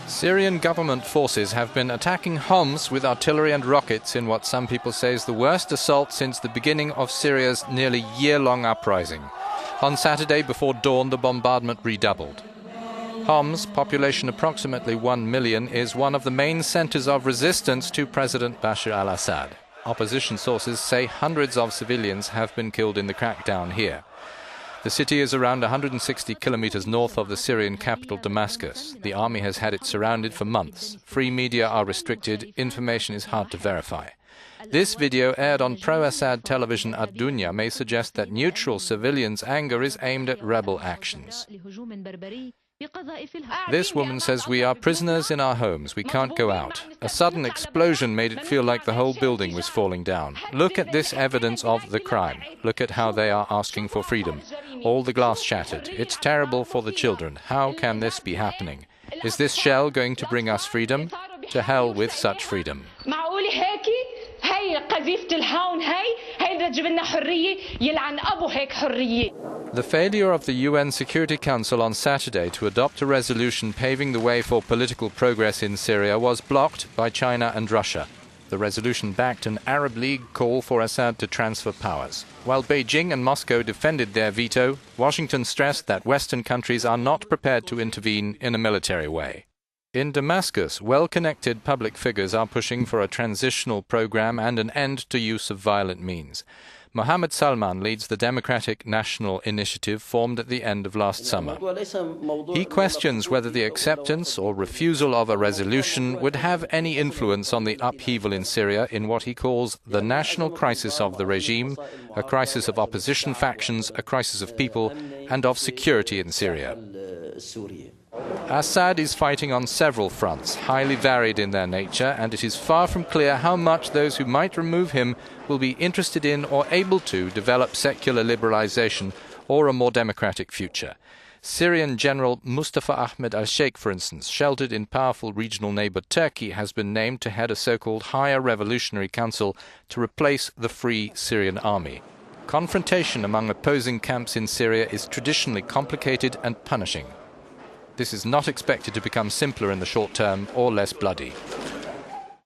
Syrian government forces have been attacking Homs with artillery and rockets in what some people say is the worst assault since the beginning of Syria's nearly year-long uprising. On Saturday before dawn, the bombardment redoubled. Homs, population approximately 1 million, is one of the main centers of resistance to President Bashar al-Assad. Opposition sources say hundreds of civilians have been killed in the crackdown here. The city is around 160 kilometers north of the Syrian capital, Damascus. The army has had it surrounded for months. Free media are restricted. Information is hard to verify. This video, aired on pro-Assad television Ad-Dunya, may suggest that neutral civilians' anger is aimed at rebel actions. This woman says, "We are prisoners in our homes. We can't go out. A sudden explosion made it feel like the whole building was falling down. Look at this evidence of the crime. Look at how they are asking for freedom. All the glass shattered. It's terrible for the children. How can this be happening? Is this shell going to bring us freedom? To hell with such freedom." The failure of the UN Security Council on Saturday to adopt a resolution paving the way for political progress in Syria was blocked by China and Russia. The resolution backed an Arab League call for Assad to transfer powers. While Beijing and Moscow defended their veto, Washington stressed that Western countries are not prepared to intervene in a military way. In Damascus, well-connected public figures are pushing for a transitional program and an end to use of violent means. Mohammed Salman leads the Democratic National Initiative formed at the end of last summer. He questions whether the acceptance or refusal of a resolution would have any influence on the upheaval in Syria in what he calls the national crisis of the regime, a crisis of opposition factions, a crisis of people, and of security in Syria. Assad is fighting on several fronts, highly varied in their nature, and it is far from clear how much those who might remove him will be interested in or able to develop secular liberalization or a more democratic future. Syrian General Mustafa Ahmed al-Sheikh, for instance, sheltered in powerful regional neighbor Turkey, has been named to head a so-called Higher Revolutionary Council to replace the Free Syrian Army. Confrontation among opposing camps in Syria is traditionally complicated and punishing. This is not expected to become simpler in the short term or less bloody.